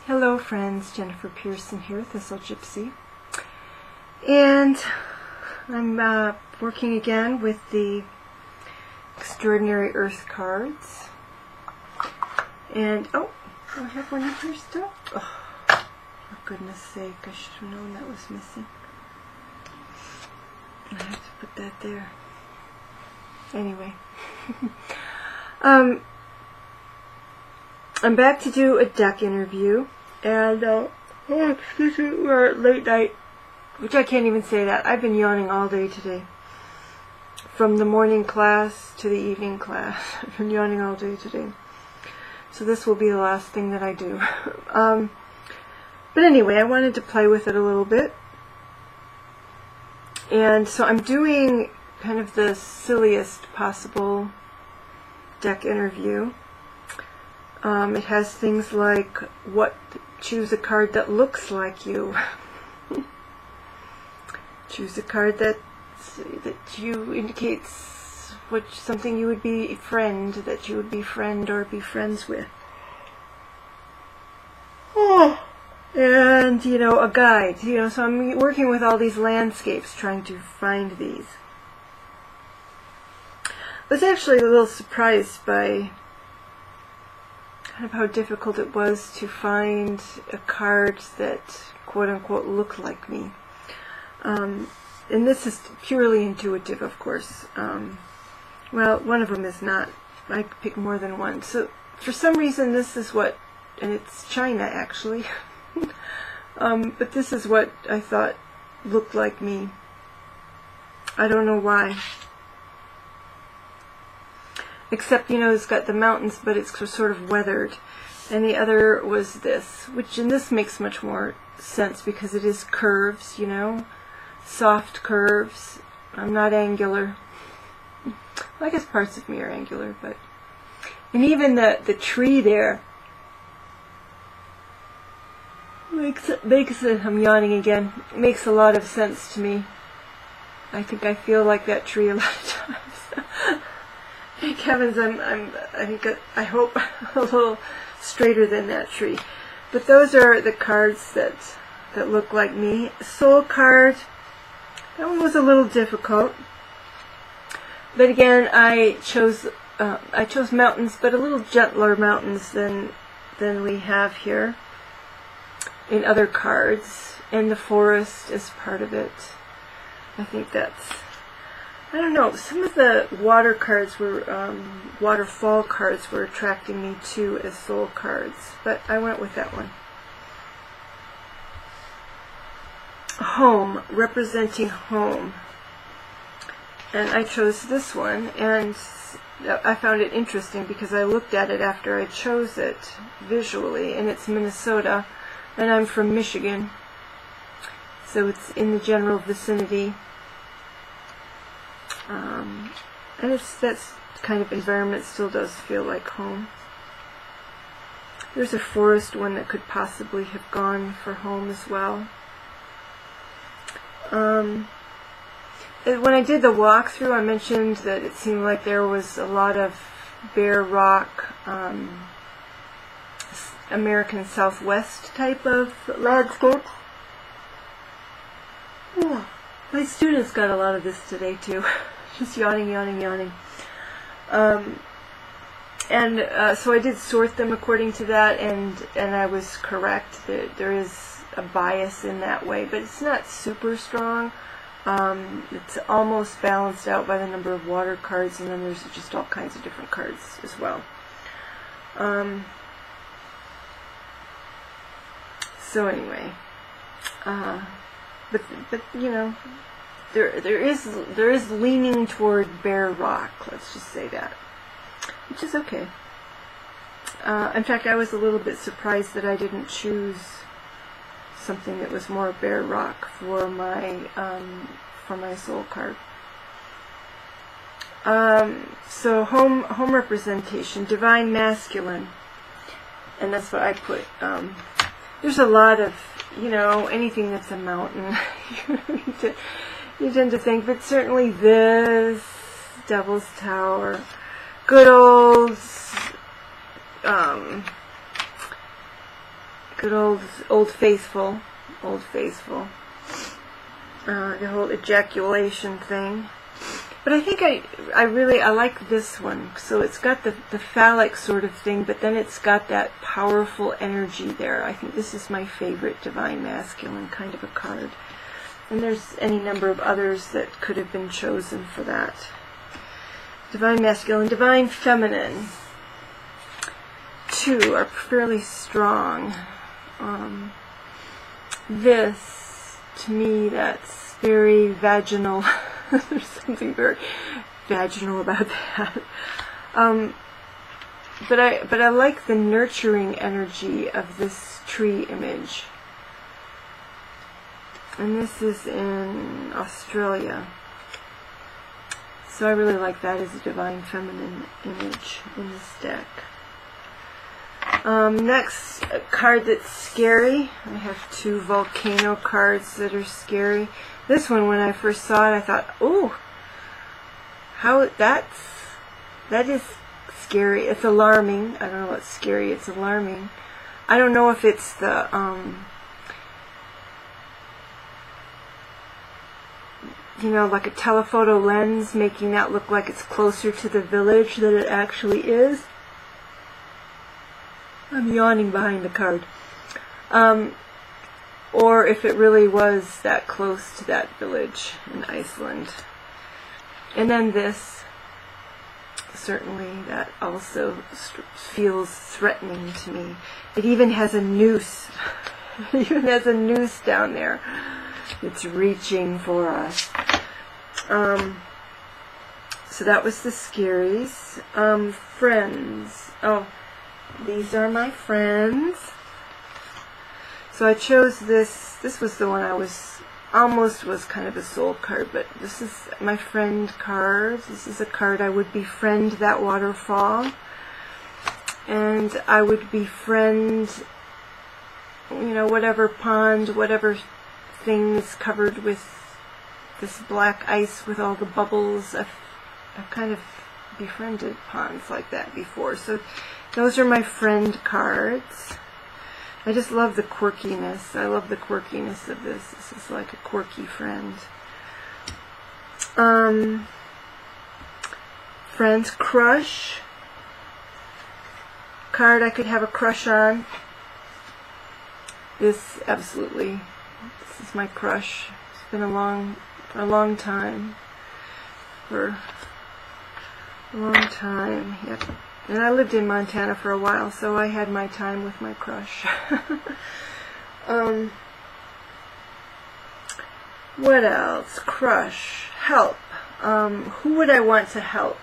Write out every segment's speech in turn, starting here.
Hello friends, Jennifer Pearson here, Thistle Gypsy, and I'm working again with the Extraordinary Earth cards, and oh, I have one of your stuff. Oh, for goodness sake, I should have known that was missing. I have to put that there. Anyway, I'm back to do a deck interview, and excuse me, we're at late night, which I can't even say that. I've been yawning all day today. From the morning class to the evening class. I've been yawning all day today. So this will be the last thing that I do. But anyway, I wanted to play with it a little bit. And so I'm doing kind of the silliest possible deck interview. It has things like choose a card that looks like you. Choose a card that you indicates something you would that you would befriend or be friends with. Oh, and a guide. So I'm working with all these landscapes, trying to find these. I was actually a little surprised by kind of how difficult it was to find a card that quote-unquote looked like me. And this is purely intuitive, of course. Well, one of them is not. I picked more than one. So for some reason this is what, and it's China actually, but this is what I thought looked like me. I don't know why. Except, it's got the mountains, but it's sort of weathered. And the other was this, and this makes much more sense because it is curves, soft curves. I'm not angular. Well, I guess parts of me are angular, but... And even the tree there makes I'm yawning again, makes a lot of sense to me. I think I feel like that tree a lot of times. Thank heavens, I hope a little straighter than that tree. But those are the cards that look like me. Soul card, that one was a little difficult. But again, I chose mountains, but a little gentler mountains than we have here in other cards. And the forest is part of it. I think that's... I don't know, some of the water cards were, waterfall cards were attracting me too as soul cards, but I went with that one. Home, representing home. And I chose this one, and I found it interesting because I looked at it after I chose it visually, and it's Minnesota, and I'm from Michigan, so it's in the general vicinity. And that's kind of environment still does feel like home. There's a forest one that could possibly have gone for home as well. When I did the walkthrough, I mentioned that it seemed like there was a lot of bare rock, American Southwest type of landscapes. Oh, my students got a lot of this today too. Just yawning. So I did sort them according to that, and I was correct. There is a bias in that way, but it's not super strong. It's almost balanced out by the number of water cards, and then there's just all kinds of different cards as well. So anyway, but there is leaning toward bare rock. Let's just say that, which is okay. In fact, I was a little bit surprised that I didn't choose something that was more bare rock for my soul card. So home representation, divine masculine, and that's what I put. There's a lot of anything that's a mountain. You tend to think, but certainly this, Devil's Tower, good old Good old faithful. Old faithful. The whole ejaculation thing. But I think I really like this one. So it's got the phallic sort of thing, but then it's got that powerful energy there. I think this is my favorite Divine Masculine kind of a card. And there's any number of others that could have been chosen for that. Divine Masculine, Divine Feminine. 2 are fairly strong. This, to me, that's very vaginal. There's something very vaginal about that. But I like the nurturing energy of this tree image. And this is in Australia. So I really like that as a Divine Feminine image in this deck. Next, a card that's scary. I have 2 volcano cards that are scary. This one, when I first saw it, I thought, oh, that is scary. It's alarming. I don't know what's scary. It's alarming. I don't know if it's the you know, like a telephoto lens making that look like it's closer to the village than it actually is. I'm yawning behind the card. Or if it really was that close to that village in Iceland. And then this, certainly that also feels threatening to me. It even has a noose. It even has a noose down there. It's reaching for us. So that was the scaries. Friends. Oh, these are my friends. So I chose this. This was the one I was kind of a soul card, but this is my friend card. This is a card I would befriend that waterfall, and I would befriend, you know, whatever pond, whatever thing is covered with this black ice with all the bubbles. I've kind of befriended ponds like that before. So those are my friend cards. I just love the quirkiness. I love the quirkiness of this. This is like a quirky friend. Friends, crush. Card I could have a crush on. This, absolutely. This is my crush. It's been a long time. For a long time, yep. And I lived in Montana for a while, so I had my time with my crush. What else? Crush. Help. Who would I want to help?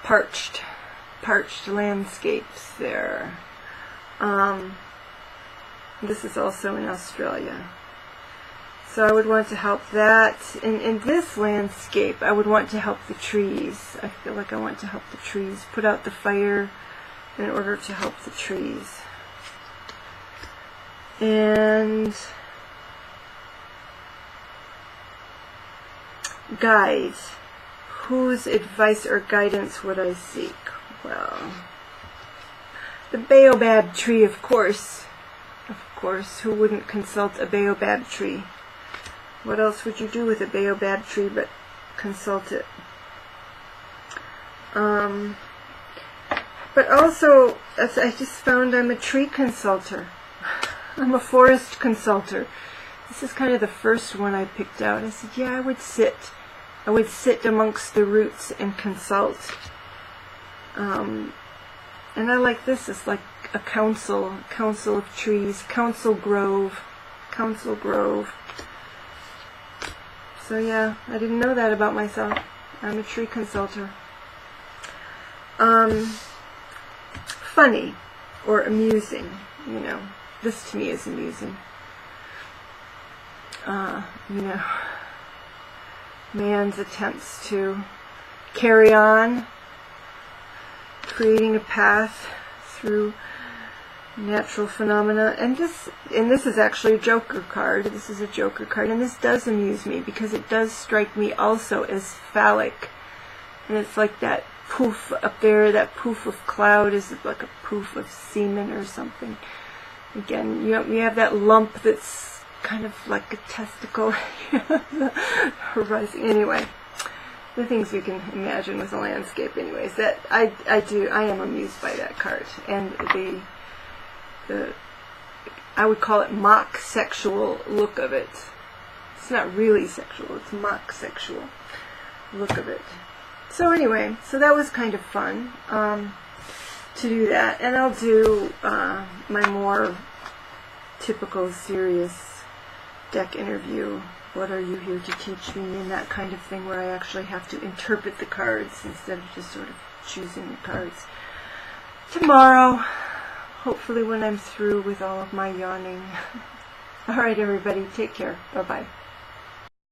Parched landscapes there. This is also in Australia. So I would want to help that. In this landscape, I would want to help the trees. I feel like I want to help the trees. Put out the fire in order to help the trees. And guide. Whose advice or guidance would I seek? Well, the baobab tree, of course. Of course, who wouldn't consult a baobab tree? What else would you do with a baobab tree but consult it? But also, as I just found, I'm a tree consulter. I'm a forest consulter. This is kind of the first one I picked out. I said, yeah, I would sit amongst the roots and consult. And I like this. It's like a council of trees, council grove. So yeah, I didn't know that about myself. I'm a tree consulter. Funny or amusing, you know. This to me is amusing. You know, man's attempts to carry on, creating a path through natural phenomena. And this is actually a Joker card. This is a Joker card, and this does amuse me because it does strike me also as phallic, and it's like that poof up there, that poof of cloud is like a poof of semen or something. Again, you have that lump that's kind of like a testicle rising. Anyway, the things we can imagine with a landscape. Anyways, that I am amused by that card, and the I would call it mock sexual look of it. It's not really sexual, it's mock sexual look of it. So anyway, so that was kind of fun to do that, and I'll do my more typical serious deck interview, what are you here to teach me, and that kind of thing, where I actually have to interpret the cards instead of just sort of choosing the cards. Tomorrow, hopefully when I'm through with all of my yawning. Alright everybody, take care. Bye-bye.